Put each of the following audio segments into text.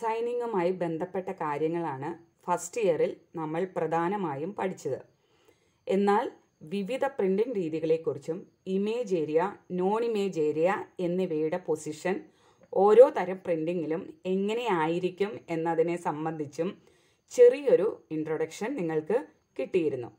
ഡിസൈനിങ്ങുമായി ബന്ധപ്പെട്ട കാര്യങ്ങളാണ് ഫസ്റ്റ് ഇയറിൽ നമ്മൾ പ്രധാനമായും പഠിച്ചത്. എന്നാൽ വിവിധ പ്രിൻറ്റിംഗ് രീതികളെക്കുറിച്ചും image area, non image area എന്നിവയുടെ പൊസിഷൻ ഓരോ തരം പ്രിൻറ്റിങ്ങിലും എങ്ങനെയായിരിക്കും എന്നതിനെ സംബന്ധിച്ചും ചെറിയൊരു ഇൻട്രൊഡക്ഷൻ നിങ്ങൾക്ക് കിട്ടിയിരുന്നു.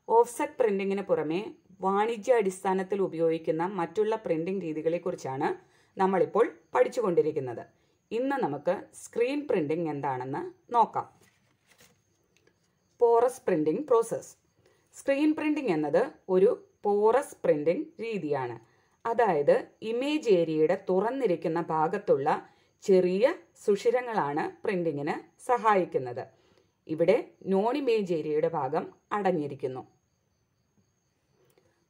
ഓഫ്സെറ്റ് പ്രിൻറ്റിങ്ങിന് പുറമെ വാണിജ്യാടിസ്ഥാനത്തിൽ ഉപയോഗിക്കുന്ന മറ്റുള്ള പ്രിൻറ്റിംഗ് രീതികളെക്കുറിച്ചാണ് നമ്മളിപ്പോൾ പഠിച്ചുകൊണ്ടിരിക്കുന്നത്. ഇന്ന് നമുക്ക് സ്ക്രീൻ പ്രിൻറ്റിംഗ് എന്താണെന്ന് നോക്കാം. Porous printing process. Screen printing എന്നത് ഒരു പോറസ് പ്രിൻറ്റിംഗ് രീതിയാണ്. അതായത് ഇമേജ് ഏരിയയുടെ തുറന്നിരിക്കുന്ന ഭാഗത്തുള്ള ചെറിയ സുഷിരങ്ങളാണ് പ്രിൻറ്റിങ്ങിന് സഹായിക്കുന്നത്. ഇവിടെ നോൺ ഇമേജ് ഏരിയയുടെ ഭാഗം അടഞ്ഞിരിക്കുന്നു.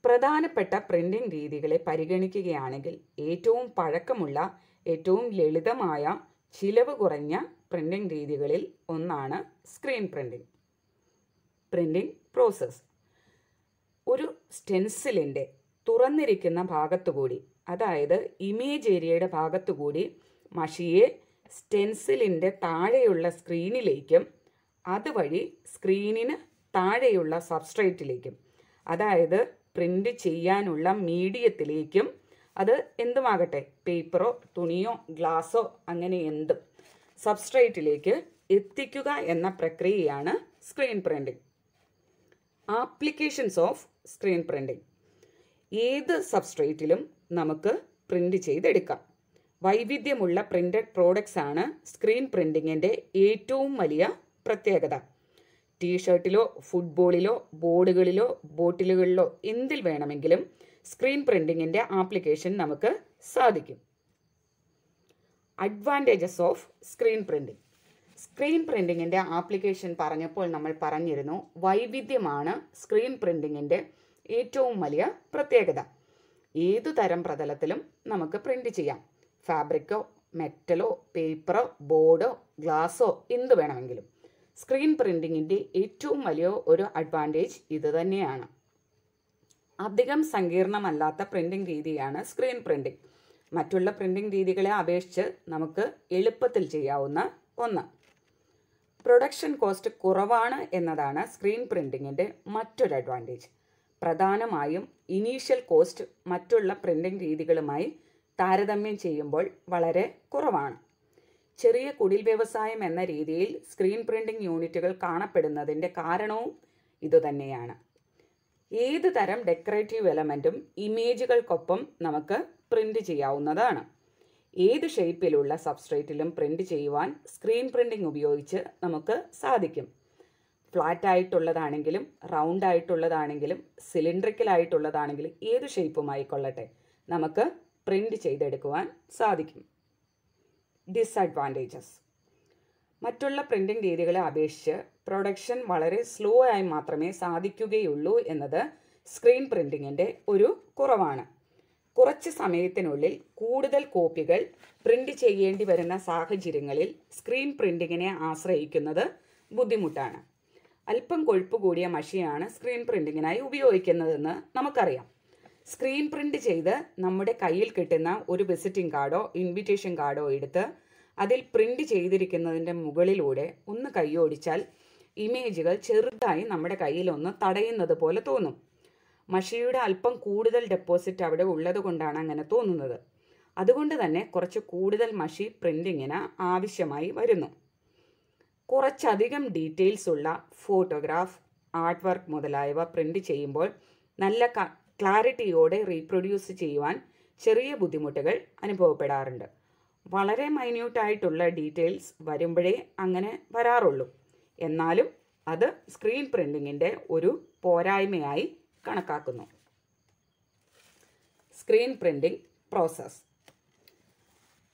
പ്രധാനപ്പെട്ട പ്രിൻറ്റിംഗ് രീതികളെ പരിഗണിക്കുകയാണെങ്കിൽ ഏറ്റവും പഴക്കമുള്ള, ഏറ്റവും ലളിതമായ, ചിലവ് കുറഞ്ഞ പ്രിൻറ്റിംഗ് രീതികളിൽ ഒന്നാണ് സ്ക്രീൻ പ്രിൻറ്റിംഗ്. Printing process. ഒരു സ്റ്റെൻസിലിൻ്റെ തുറന്നിരിക്കുന്ന ഭാഗത്തുകൂടി, അതായത് ഇമേജ് ഏരിയയുടെ ഭാഗത്തുകൂടി മഷിയെ സ്റ്റെൻസിലിൻ്റെ താഴെയുള്ള സ്ക്രീനിലേക്കും അതുവഴി സ്ക്രീനിന് താഴെയുള്ള സബ്സ്ട്രേറ്റിലേക്കും, അതായത് പ്രിൻ്റ് ചെയ്യാനുള്ള മീഡിയത്തിലേക്കും, അത് എന്തുമാകട്ടെ, പേപ്പറോ തുണിയോ ഗ്ലാസോ അങ്ങനെ എന്തും, സബ്സ്ട്രേറ്റിലേക്ക് എത്തിക്കുക എന്ന പ്രക്രിയയാണ് screen printing. Applications of screen printing. ഏത് സബ്സ്ട്രേറ്റിലും നമുക്ക് പ്രിൻ്റ് ചെയ്തെടുക്കാം. വൈവിധ്യമുള്ള പ്രിൻ്റഡ് പ്രോഡക്ട്സ് ആണ് സ്ക്രീൻ പ്രിൻറ്റിങ്ങിൻ്റെ ഏറ്റവും വലിയ പ്രത്യേകത. ടീഷർട്ടിലോ ഫുട്ബോളിലോ ബോർഡുകളിലോ ബോട്ടിലുകളിലോ എന്തിൽ വേണമെങ്കിലും സ്ക്രീൻ പ്രിൻറ്റിങ്ങിൻ്റെ ആപ്ലിക്കേഷൻ നമുക്ക് സാധിക്കും. Advantages of screen printing. Screen പ്രിൻറ്റിങ്ങിൻ്റെ ആപ്ലിക്കേഷൻ പറഞ്ഞപ്പോൾ നമ്മൾ പറഞ്ഞിരുന്നു, വൈവിധ്യമാണ് സ്ക്രീൻ പ്രിൻറ്റിങ്ങിൻ്റെ ഏറ്റവും വലിയ പ്രത്യേകത. ഏതു തരം പ്രതലത്തിലും നമുക്ക് പ്രിൻ്റ് ചെയ്യാം. ഫാബ്രിക്കോ മെറ്റലോ പേപ്പറോ ബോർഡോ ഗ്ലാസോ എന്ത് വേണമെങ്കിലും. സ്ക്രീൻ പ്രിൻറ്റിങ്ങിൻ്റെ ഏറ്റവും വലിയ ഒരു അഡ്വാൻറ്റേജ് ഇത് തന്നെയാണ്. അധികം സങ്കീർണമല്ലാത്ത പ്രിൻറ്റിംഗ് രീതിയാണ് സ്ക്രീൻ പ്രിൻറ്റിംഗ്. മറ്റുള്ള പ്രിൻറ്റിംഗ് രീതികളെ അപേക്ഷിച്ച് നമുക്ക് എളുപ്പത്തിൽ ചെയ്യാവുന്ന ഒന്ന്. പ്രൊഡക്ഷൻ കോസ്റ്റ് കുറവാണ് എന്നതാണ് സ്ക്രീൻ പ്രിൻറ്റിങ്ങിൻ്റെ മറ്റൊരു അഡ്വാൻറ്റേജ്. പ്രധാനമായും ഇനീഷ്യൽ കോസ്റ്റ് മറ്റുള്ള പ്രിൻറ്റിംഗ് രീതികളുമായി താരതമ്യം ചെയ്യുമ്പോൾ വളരെ കുറവാണ്. ചെറിയ കുടിൽ വ്യവസായം എന്ന രീതിയിൽ സ്ക്രീൻ പ്രിൻറ്റിംഗ് യൂണിറ്റുകൾ കാണപ്പെടുന്നതിൻ്റെ കാരണവും ഇതുതന്നെയാണ്. ഏത് തരം ഡെക്കറേറ്റീവ് എലമെൻറ്റും ഇമേജുകൾക്കൊപ്പം നമുക്ക് പ്രിൻ്റ് ചെയ്യാവുന്നതാണ്. ഏത് ഷേപ്പിലുള്ള സബ്സ്ട്രേറ്റിലും പ്രിൻ്റ് ചെയ്യുവാൻ സ്ക്രീൻ പ്രിൻറ്റിംഗ് ഉപയോഗിച്ച് നമുക്ക് സാധിക്കും. ഫ്ലാറ്റ് ആയിട്ടുള്ളതാണെങ്കിലും റൗണ്ട് ആയിട്ടുള്ളതാണെങ്കിലും സിലിണ്ടറിക്കൽ ആയിട്ടുള്ളതാണെങ്കിലും ഏത് ഷേപ്പുമായിക്കൊള്ളട്ടെ നമുക്ക് പ്രിൻ്റ് ചെയ്തെടുക്കുവാൻ സാധിക്കും. ഡിസഡ്വാൻറ്റേജസ്. മറ്റുള്ള പ്രിൻറ്റിംഗ് രീതികളെ അപേക്ഷിച്ച് പ്രൊഡക്ഷൻ വളരെ സ്ലോ ആയി മാത്രമേ സാധിക്കുകയുള്ളൂ എന്നത് സ്ക്രീൻ പ്രിൻറ്റിങ്ങിൻ്റെ ഒരു കുറവാണ്. കുറച്ച് സമയത്തിനുള്ളിൽ കൂടുതൽ കോപ്പികൾ പ്രിൻ്റ് ചെയ്യേണ്ടി വരുന്ന സാഹചര്യങ്ങളിൽ സ്ക്രീൻ പ്രിൻറ്റിങ്ങിനെ ആശ്രയിക്കുന്നത് ബുദ്ധിമുട്ടാണ്. അല്പം കൊഴുപ്പ് കൂടിയ മഷിയാണ് സ്ക്രീൻ പ്രിൻറ്റിങ്ങിനായി ഉപയോഗിക്കുന്നതെന്ന് നമുക്കറിയാം. സ്ക്രീൻ പ്രിൻ്റ് ചെയ്ത് നമ്മുടെ കയ്യിൽ കിട്ടുന്ന ഒരു വിസിറ്റിംഗ് കാർഡോ ഇൻവിറ്റേഷൻ കാർഡോ എടുത്ത് അതിൽ പ്രിൻ്റ് ചെയ്തിരിക്കുന്നതിൻ്റെ മുകളിലൂടെ ഒന്ന് കൈയോടിച്ചാൽ ഇമേജുകൾ ചെറുതായി നമ്മുടെ കയ്യിലൊന്ന് തടയുന്നത് പോലെ തോന്നും. മഷിയുടെ അല്പം കൂടുതൽ ഡെപ്പോസിറ്റ് അവിടെ ഉള്ളത് കൊണ്ടാണ് അങ്ങനെ തോന്നുന്നത്. അതുകൊണ്ട് തന്നെ കുറച്ച് കൂടുതൽ മഷി പ്രിൻറ്റിങ്ങിന് ആവശ്യമായി വരുന്നു. കുറച്ചധികം ഡീറ്റെയിൽസ് ഉള്ള ഫോട്ടോഗ്രാഫ്, ആർട്ട് വർക്ക് മുതലായവ പ്രിൻ്റ് ചെയ്യുമ്പോൾ നല്ല ക്ലാരിറ്റിയോടെ റീപ്രൊഡ്യൂസ് ചെയ്യുവാൻ ചെറിയ ബുദ്ധിമുട്ടുകൾ അനുഭവപ്പെടാറുണ്ട്. വളരെ മൈന്യൂട്ടായിട്ടുള്ള ഡീറ്റെയിൽസ് വരുമ്പോഴേ അങ്ങനെ വരാറുള്ളൂ. എന്നാലും അത് സ്ക്രീൻ പ്രിൻറ്റിങ്ങിൻ്റെ ഒരു പോരായ്മയായി കണക്കാക്കുന്നു. Screen printing process.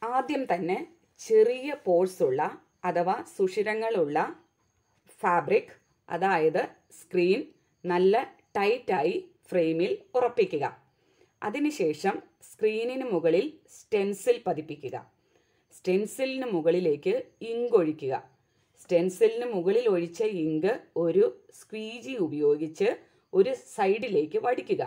ആദ്യം തന്നെ ചെറിയ പോഴ്സുള്ള അഥവാ സുഷിരങ്ങളുള്ള ഫാബ്രിക്, അതായത് സ്ക്രീൻ നല്ല ടൈറ്റായി ഫ്രെയിമിൽ ഉറപ്പിക്കുക. അതിനുശേഷം സ്ക്രീനിന് മുകളിൽ സ്റ്റെൻസിൽ പതിപ്പിക്കുക. സ്റ്റെൻസിലിന് മുകളിലേക്ക് ഇങ്ക് ഒഴിക്കുക. സ്റ്റെൻസിലിന് മുകളിൽ ഒഴിച്ച ഇങ്ക് ഒരു സ്ക്വീജി ഉപയോഗിച്ച് ഒരു സൈഡിലേക്ക് വടിക്കുക.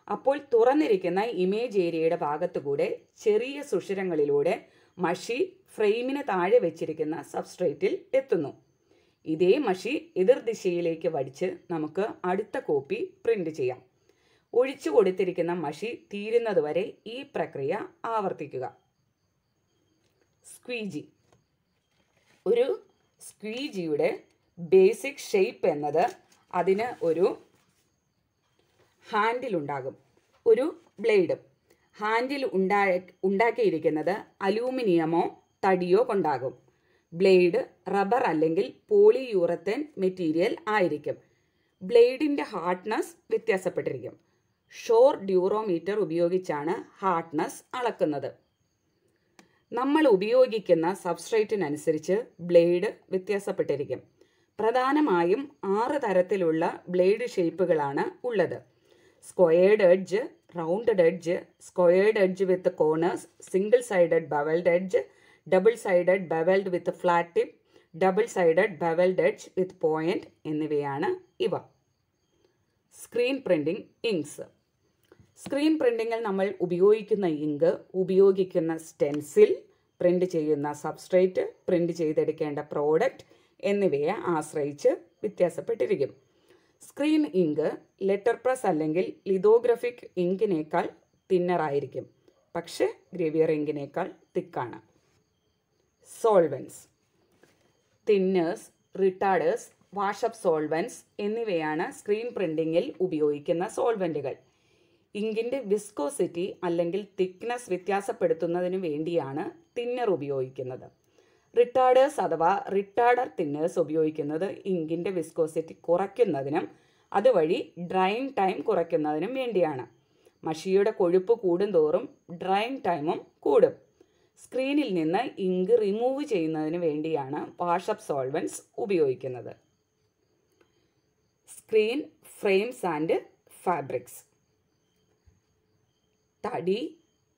അപ്പോൾ തുറന്നിരിക്കുന്ന ഇമേജ് ഏരിയയുടെ ഭാഗത്തുകൂടെ ചെറിയ സുഷിരങ്ങളിലൂടെ മഷി ഫ്രെയിമിന് താഴെ വെച്ചിരിക്കുന്ന സബ്സ്ട്രേറ്റിൽ എത്തുന്നു. ഇതേ മഷി എതിർദിശയിലേക്ക് വടിച്ച് നമുക്ക് അടുത്ത കോപ്പി പ്രിന്റ് ചെയ്യാം. ഒഴിച്ചു കൊടുത്തിരിക്കുന്ന മഷി തീരുന്നതുവരെ ഈ പ്രക്രിയ ആവർത്തിക്കുക. സ്ക്വീജി. ഒരു സ്ക്വീജിയുടെ ബേസിക് ഷേപ്പ് എന്നത് അതിന് ഒരു ഹാൻഡിൽ ഉണ്ടാകും, ഒരു ബ്ലേഡും. ഹാൻഡിൽ ഉണ്ടാക്കിയിരിക്കുന്നത് അലൂമിനിയമോ തടിയോ കൊണ്ടാകും. ബ്ലേഡ് റബ്ബർ അല്ലെങ്കിൽ പോളിയൂറത്തേൻ മെറ്റീരിയൽ ആയിരിക്കും. ബ്ലേഡിൻ്റെ ഹാർഡ്നെസ് വ്യത്യാസപ്പെട്ടിരിക്കും. ഷോർ ഡ്യൂറോമീറ്റർ ഉപയോഗിച്ചാണ് ഹാർഡ്നെസ് അളക്കുന്നത്. നമ്മൾ ഉപയോഗിക്കുന്ന സബ്സ്ട്രേറ്റിനനുസരിച്ച് ബ്ലേഡ് വ്യത്യാസപ്പെട്ടിരിക്കും. പ്രധാനമായും 6 തരത്തിലുള്ള ബ്ലേഡ് ഷേപ്പുകളാണ് ഉള്ളത്. Squared edge, rounded edge, squared edge with corners, single sided bevelled edge, double sided bevelled with flat tip, double sided bevelled edge with point എന്നിവയാണ് ഇവ. Screen printing inks. സ്ക്രീൻ പ്രിന്റിങ്ങിൽ നമ്മൾ ഉപയോഗിക്കുന്ന ഇങ്ക്, ഉപയോഗിക്കുന്ന സ്റ്റെൻസിൽ, പ്രിന്റ് ചെയ്യുന്ന substrate, print ചെയ്തെടുക്കേണ്ട product എന്നിവയെ ആശ്രയിച്ച് വ്യത്യാസപ്പെട്ടിരിക്കും. സ്ക്രീൻ ഇങ്ക് ലെറ്റർ പ്രസ് അല്ലെങ്കിൽ ലിതോഗ്രഫിക് ഇങ്കിനേക്കാൾ തിന്നറായിരിക്കും, പക്ഷേ ഗ്രേവിയർ ഇങ്കിനേക്കാൾ തിക്കാണ്. സോൾവെൻസ്. തിന്നേഴ്സ്, റിട്ടാർഡേഴ്സ്, വാഷപ്പ് സോൾവെൻസ് എന്നിവയാണ് സ്ക്രീൻ പ്രിന്റിങ്ങിൽ ഉപയോഗിക്കുന്ന സോൾവെൻറ്റുകൾ. ഇങ്കിൻ്റെ വിസ്കോസിറ്റി അല്ലെങ്കിൽ തിക്നെസ് വ്യത്യാസപ്പെടുത്തുന്നതിന് വേണ്ടിയാണ് തിന്നർ ഉപയോഗിക്കുന്നത്. റിട്ടാർഡേഴ്സ് അഥവാ റിട്ടാർഡർ തിന്നേഴ്സ് ഉപയോഗിക്കുന്നത് ഇങ്കിൻ്റെ വിസ്കോസിറ്റി കുറയ്ക്കുന്നതിനും അതുവഴി ഡ്രൈയിങ് ടൈം കുറയ്ക്കുന്നതിനും വേണ്ടിയാണ്. മഷിയുടെ കൊഴുപ്പ് കൂടുന്തോറും ഡ്രൈയിങ് ടൈമും കൂടും. സ്ക്രീനിൽ നിന്ന് ഇങ്ക് റിമൂവ് ചെയ്യുന്നതിന് വേണ്ടിയാണ് വാഷപ്പ് സോൾവെൻസ് ഉപയോഗിക്കുന്നത്. Screen frames and fabrics. തടി,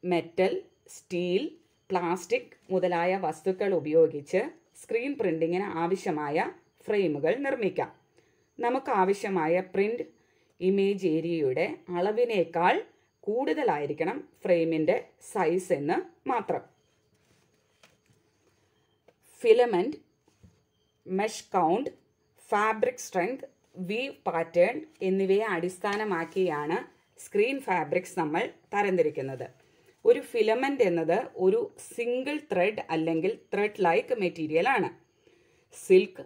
മെറ്റൽ, സ്റ്റീൽ, പ്ലാസ്റ്റിക് മുതലായ വസ്തുക്കൾ ഉപയോഗിച്ച് സ്ക്രീൻ പ്രിന്റിങ്ങിന് ആവശ്യമായ ഫ്രെയിമുകൾ നിർമ്മിക്കാം. നമുക്ക് ആവശ്യമായ പ്രിന്റ് ഇമേജ് ഏരിയയുടെ അളവിനേക്കാൾ കൂടുതലായിരിക്കണം ഫ്രെയിമിൻ്റെ സൈസ് എന്ന് മാത്രം. Filament, mesh count, fabric strength, weave pattern എന്നിവയെ അടിസ്ഥാനമാക്കിയാണ് സ്ക്രീൻ ഫാബ്രിക്സ് നമ്മൾ തരംതിരിക്കുന്നത്. ഒരു ഫിലമെന്റ് എന്നത് ഒരു സിംഗിൾ ത്രെഡ് അല്ലെങ്കിൽ ത്രെഡ് ലൈക്ക് മെറ്റീരിയൽ ആണ്. സിൽക്ക്,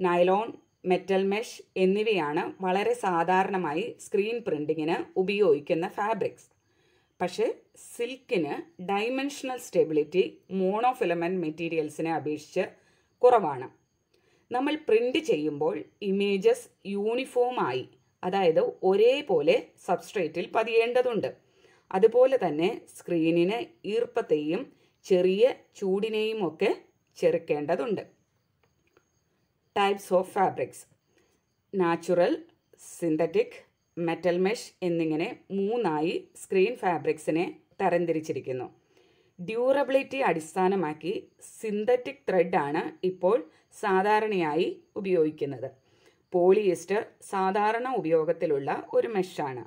നൈലോൺ, മെറ്റൽ മെഷ് എന്നിവയാണ് വളരെ സാധാരണമായി സ്ക്രീൻ പ്രിന്റിങ്ങിന് ഉപയോഗിക്കുന്ന ഫാബ്രിക്സ്. പക്ഷേ സിൽക്കിന് ഡൈമെൻഷണൽ സ്റ്റെബിലിറ്റി മോണോഫിലമെന്റ് മെറ്റീരിയൽസിനെ അപേക്ഷിച്ച് കുറവാണ്. നമ്മൾ പ്രിന്റ് ചെയ്യുമ്പോൾ ഇമേജസ് യൂണിഫോമായി, അതായത് ഒരേപോലെ സബ്സ്ട്രേറ്റിൽ പതിയേണ്ടതുണ്ട്. അതുപോലെ തന്നെ സ്ക്രീനിന് ഈർപ്പത്തെയും ചെറിയ ചൂടിനെയും ഒക്കെ ചെറുക്കേണ്ടതുണ്ട്. Types of fabrics. Natural, synthetic, metal mesh എന്നിങ്ങനെ 3ആയി സ്ക്രീൻ ഫാബ്രിക്സിനെ തരംതിരിച്ചിരിക്കുന്നു. ഡ്യൂറബിലിറ്റി അടിസ്ഥാനമാക്കി സിന്തറ്റിക് ത്രെഡാണ് ഇപ്പോൾ സാധാരണയായി ഉപയോഗിക്കുന്നത്. പോളിയസ്റ്റർ സാധാരണ ഉപയോഗത്തിലുള്ള ഒരു മെഷാണ്.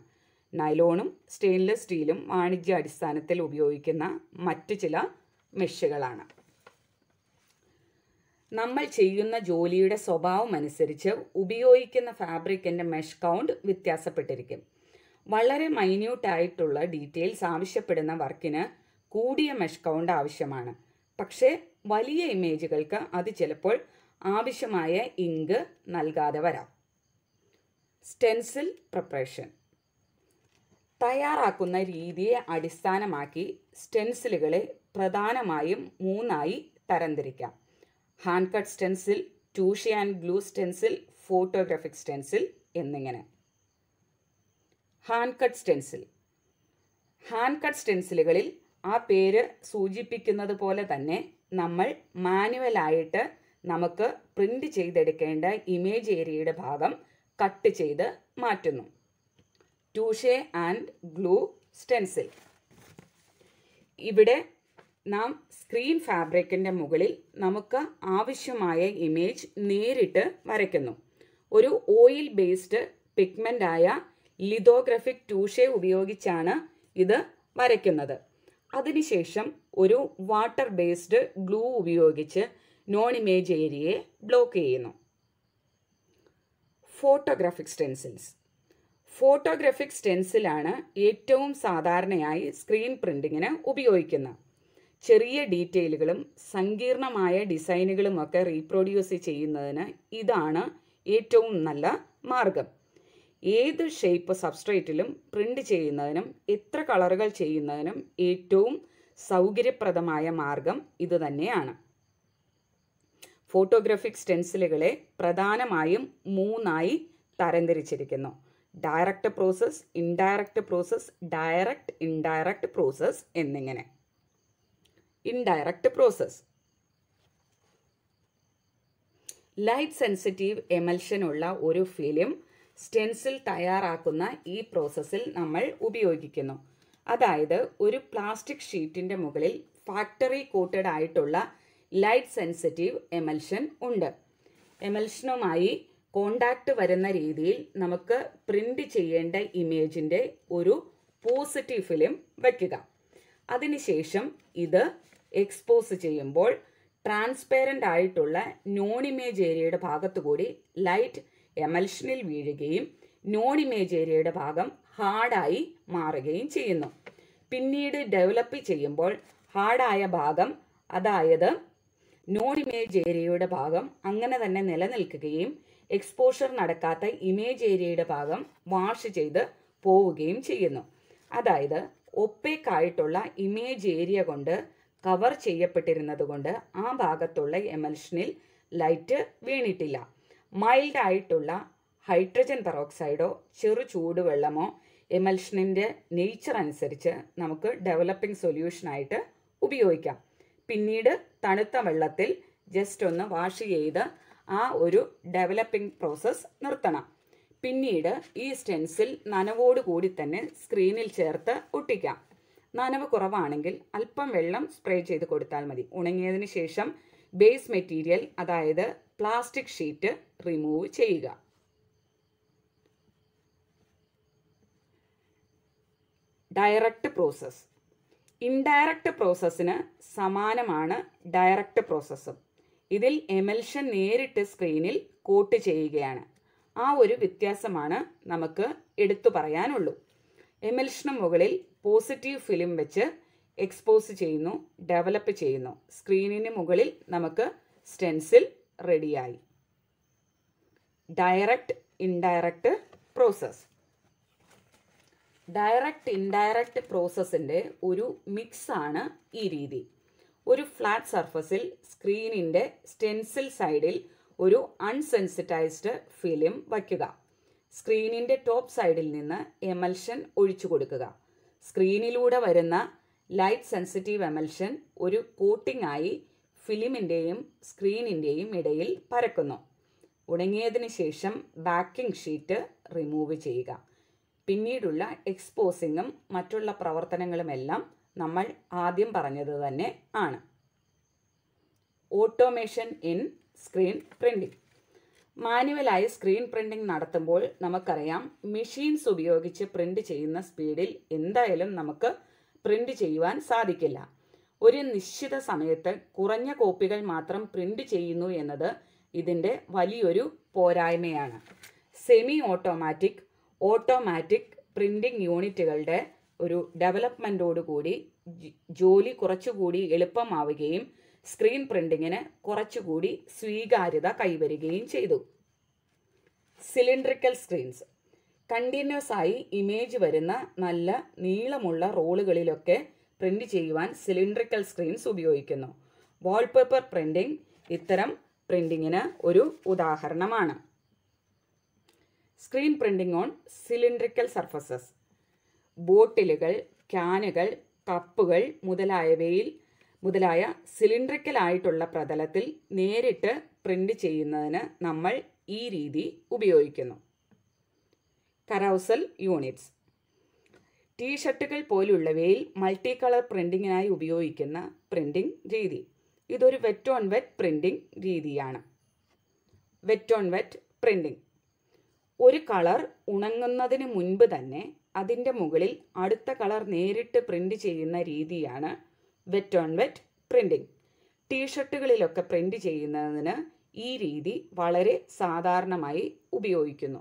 നൈലോണും സ്റ്റെയിൻലെസ് സ്റ്റീലും വാണിജ്യ അടിസ്ഥാനത്തിൽ ഉപയോഗിക്കുന്ന മറ്റു ചില മെഷുകളാണ്. നമ്മൾ ചെയ്യുന്ന ജോലിയുടെ സ്വഭാവം അനുസരിച്ച് ഉപയോഗിക്കുന്ന ഫാബ്രിക്കിൻ്റെ മെഷ് കൗണ്ട് വ്യത്യാസപ്പെട്ടിരിക്കും. വളരെ മൈന്യൂട്ടായിട്ടുള്ള ഡീറ്റെയിൽസ് ആവശ്യപ്പെടുന്ന വർക്കിന് കൂടിയ മെഷ് കൗണ്ട് ആവശ്യമാണ്. പക്ഷേ വലിയ ഇമേജുകൾക്ക് അത് ചിലപ്പോൾ ആവശ്യമായ ഇങ്ക് നൽകാതെ വരാം. Stencil preparation. തയ്യാറാക്കുന്ന രീതിയെ അടിസ്ഥാനമാക്കി സ്റ്റെൻസിലുകളെ പ്രധാനമായും 3ആയി തരംതിരിക്കാം. Hand cut stencil, tusche and glue stencil, photographic stencil എന്നിങ്ങനെ. Hand cut stencil. Hand cut സ്റ്റെൻസിലുകളിൽ ആ പേര് സൂചിപ്പിക്കുന്നത് പോലെ തന്നെ നമ്മൾ മാനുവലായിട്ട് നമുക്ക് പ്രിന്റ് ചെയ്തെടുക്കേണ്ട ഇമേജ് ഏരിയയുടെ ഭാഗം കട്ട് ചെയ്ത് മാറ്റുന്നു. ടൂഷെ ആൻഡ് ഗ്ലൂ സ്റ്റെൻസിൽ. ഇവിടെ നാം സ്ക്രീൻ ഫാബ്രിക്കിൻ്റെ മുകളിൽ നമുക്ക് ആവശ്യമായ ഇമേജ് നേരിട്ട് വരയ്ക്കുന്നു. ഒരു ഓയിൽ ബേസ്ഡ് പിഗ്മെൻ്റായ ലിതോഗ്രഫിക് ടൂഷെ ഉപയോഗിച്ചാണ് ഇത് വരയ്ക്കുന്നത്. അതിനുശേഷം ഒരു വാട്ടർ ബേസ്ഡ് ഗ്ലൂ ഉപയോഗിച്ച് നോൺ ഇമേജ് ഏരിയയെ ബ്ലോക്ക് ചെയ്യുന്നു. Photographic stencils. ഫോട്ടോഗ്രാഫിക് സ്റ്റെൻസിലാണ് ഏറ്റവും സാധാരണയായി സ്ക്രീൻ പ്രിന്റിങ്ങിന് ഉപയോഗിക്കുന്നത്. ചെറിയ ഡീറ്റെയിലുകളും സങ്കീർണമായ ഡിസൈനുകളുമൊക്കെ റീപ്രൊഡ്യൂസ് ചെയ്യുന്നതിന് ഇതാണ് ഏറ്റവും നല്ല മാർഗം. ഏത് ഷേപ്പ് സബ്സ്ട്രേറ്റിലും പ്രിന്റ് ചെയ്യുന്നതിനും എത്ര കളറുകൾ ചെയ്യുന്നതിനും ഏറ്റവും സൗകര്യപ്രദമായ മാർഗം ഇതുതന്നെയാണ്. ഫോട്ടോഗ്രാഫിക് സ്റ്റെൻസിലുകളെ പ്രധാനമായും 3ആയി തരംതിരിച്ചിരിക്കുന്നു: direct process, indirect process, direct indirect process എന്നിങ്ങനെ. Indirect process. Light sensitive emulsion ഉള്ള ഒരു ഫിലിം സ്റ്റെൻസിൽ തയ്യാറാക്കുന്ന ഈ പ്രോസസ്സിൽ നമ്മൾ ഉപയോഗിക്കുന്നു. അതായത് ഒരു പ്ലാസ്റ്റിക് ഷീറ്റിൻ്റെ മുകളിൽ ഫാക്ടറി കോട്ടഡ് ആയിട്ടുള്ള ലൈറ്റ് സെൻസിറ്റീവ് എമൽഷൻ ഉണ്ട്. എമൽഷനുമായി കോണ്ടാക്ട് വരുന്ന രീതിയിൽ നമുക്ക് പ്രിന്റ് ചെയ്യേണ്ട ഇമേജിൻ്റെ ഒരു പോസിറ്റീവ് ഫിലിം വയ്ക്കുക. അതിനുശേഷം ഇത് എക്സ്പോസ് ചെയ്യുമ്പോൾ ട്രാൻസ്പെറൻ്റ് ആയിട്ടുള്ള നോൺ ഇമേജ് ഏരിയയുടെ ഭാഗത്തുകൂടി ലൈറ്റ് എമൽഷനിൽ വീഴുകയും നോൺ ഇമേജ് ഏരിയയുടെ ഭാഗം ഹാർഡായി മാറുകയും ചെയ്യുന്നു. പിന്നീട് ഡെവലപ്പ് ചെയ്യുമ്പോൾ ഹാർഡായ ഭാഗം, അതായത് നോൺ ഇമേജ് ഏരിയയുടെ ഭാഗം അങ്ങനെ തന്നെ നിലനിൽക്കുകയും എക്സ്പോഷർ നടക്കാത്ത ഇമേജ് ഏരിയയുടെ ഭാഗം വാഷ് ചെയ്ത് പോവുകയും ചെയ്യുന്നു. അതായത് ഒപ്പേക്ക് ആയിട്ടുള്ള ഇമേജ് ഏരിയ കൊണ്ട് കവർ ചെയ്യപ്പെട്ടിരുന്നത് കൊണ്ട് ആ ഭാഗത്തുള്ള എമൽഷനിൽ ലൈറ്റ് വീണിട്ടില്ല. മൈൽഡ് ആയിട്ടുള്ള ഹൈഡ്രജൻ പെറോക്സൈഡോ ചെറു ചൂടുവെള്ളമോ എമൽഷനിൻ്റെ നേച്ചർ അനുസരിച്ച് നമുക്ക് ഡെവലപ്പിംഗ് സൊല്യൂഷനായിട്ട് ഉപയോഗിക്കാം. പിന്നീട് തണുത്ത വെള്ളത്തിൽ ജസ്റ്റ് ഒന്ന് വാഷ് ചെയ്ത് ആ ഒരു ഡെവലപ്പിംഗ് പ്രോസസ്സ് നിർത്തണം. പിന്നീട് ഈ സ്റ്റെൻസിൽ നനവോടുകൂടി തന്നെ സ്ക്രീനിൽ ചേർത്ത് ഒട്ടിക്കാം. നനവ് കുറവാണെങ്കിൽ അല്പം വെള്ളം സ്പ്രേ ചെയ്ത് കൊടുത്താൽ മതി. ഉണങ്ങിയതിന് ശേഷം ബേസ് മെറ്റീരിയൽ, അതായത് പ്ലാസ്റ്റിക് ഷീറ്റ് റിമൂവ് ചെയ്യുക. Direct process. ഇൻഡയറക്റ്റ് പ്രോസസ്സിന് സമാനമാണ് ഡയറക്റ്റ് പ്രോസസ്സും. ഇതിൽ എമൽഷൻ നേരിട്ട് സ്ക്രീനിൽ കോട്ട് ചെയ്യുകയാണ്. ആ ഒരു വ്യത്യാസമാണ് നമുക്ക് എടുത്തു പറയാനുള്ളൂ. എമൽഷന് മുകളിൽ പോസിറ്റീവ് ഫിലിം വെച്ച് എക്സ്പോസ് ചെയ്യുന്നു, ഡെവലപ്പ് ചെയ്യുന്നു. സ്ക്രീനിന് മുകളിൽ നമുക്ക് സ്റ്റെൻസിൽ റെഡിയായി. Direct indirect process. Direct indirect പ്രോസസ്സിൻ്റെ ഒരു മിക്സാണ് ഈ രീതി. ഒരു ഫ്ലാറ്റ് സർഫസിൽ സ്ക്രീനിൻ്റെ സ്റ്റെൻസിൽ സൈഡിൽ ഒരു അൺസെൻസിറ്റൈസ്ഡ് ഫിലിം വയ്ക്കുക. സ്ക്രീനിൻ്റെ ടോപ്പ് സൈഡിൽ നിന്ന് എമൽഷൻ ഒഴിച്ചു കൊടുക്കുക. സ്ക്രീനിലൂടെ വരുന്ന ലൈറ്റ് സെൻസിറ്റീവ് എമൽഷൻ ഒരു കോട്ടിംഗ് ആയി ഫിലിമിൻ്റെയും സ്ക്രീനിൻ്റെയും ഇടയിൽ പരക്കുന്നു. ഉണങ്ങിയതിന് ശേഷം ബാക്കിംഗ് ഷീറ്റ് റിമൂവ് ചെയ്യുക. പിന്നീടുള്ള എക്സ്പോസിങ്ങും മറ്റുള്ള പ്രവർത്തനങ്ങളുമെല്ലാം നമ്മൾ ആദ്യം പറഞ്ഞത് തന്നെ ആണ്. Automation in screen printing. മാനുവലായി സ്ക്രീൻ പ്രിൻറ്റിംഗ് നടത്തുമ്പോൾ നമുക്കറിയാം, മെഷീൻസ് ഉപയോഗിച്ച് പ്രിൻ്റ് ചെയ്യുന്ന സ്പീഡിൽ എന്തായാലും നമുക്ക് പ്രിൻ്റ് ചെയ്യുവാൻ സാധിക്കില്ല. ഒരു നിശ്ചിത സമയത്ത് കുറഞ്ഞ കോപ്പികൾ മാത്രം പ്രിൻ്റ് ചെയ്യുന്നു എന്നത് ഇതിൻ്റെ വലിയൊരു പോരായ്മയാണ്. സെമി ഓട്ടോമാറ്റിക്, ഓട്ടോമാറ്റിക് പ്രിൻറ്റിംഗ് യൂണിറ്റുകളുടെ ഒരു ഡെവലപ്മെൻറ്റോടുകൂടി ജോലി കുറച്ചുകൂടി എളുപ്പമാവുകയും സ്ക്രീൻ പ്രിൻറ്റിങ്ങിന് കുറച്ചുകൂടി സ്വീകാര്യത കൈവരുകയും ചെയ്തു. Cylindrical screens. കണ്ടിന്യൂസ് ആയി ഇമേജ് വരുന്ന നല്ല നീളമുള്ള റോളുകളിലൊക്കെ പ്രിൻ്റ് ചെയ്യുവാൻ സിലിണ്ടറിക്കൽ സ്ക്രീൻസ് ഉപയോഗിക്കുന്നു. വാൾപേപ്പർ പ്രിൻറ്റിംഗ് ഇത്തരം പ്രിൻറ്റിങ്ങിന് ഒരു ഉദാഹരണമാണ്. Screen printing on cylindrical surfaces. ബോട്ടിലുകൾ, ക്യാനുകൾ, കപ്പുകൾ മുതലായ സിലിണ്ടറിക്കൽ ആയിട്ടുള്ള പ്രതലത്തിൽ നേരിട്ട് പ്രിൻ്റ് ചെയ്യുന്നതിന് നമ്മൾ ഈ രീതി ഉപയോഗിക്കുന്നു. Carousel units. ടീഷർട്ടുകൾ പോലുള്ളവയിൽ മൾട്ടി കളർ പ്രിൻറ്റിങ്ങിനായി ഉപയോഗിക്കുന്ന പ്രിൻറ്റിംഗ് രീതി. ഇതൊരു വെറ്റ് ഓൺ വെറ്റ് പ്രിൻറ്റിംഗ് രീതിയാണ്. Wet on wet printing. ഒരു കളർ ഉണങ്ങുന്നതിന് മുൻപ് തന്നെ അതിൻ്റെ മുകളിൽ അടുത്ത കളർ നേരിട്ട് പ്രിൻ്റ് ചെയ്യുന്ന രീതിയാണ് വെറ്റ് ഓൺ വെറ്റ് പ്രിൻറ്റിംഗ്. ടീഷർട്ടുകളിലൊക്കെ പ്രിൻ്റ് ചെയ്യുന്നതിന് ഈ രീതി വളരെ സാധാരണമായി ഉപയോഗിക്കുന്നു.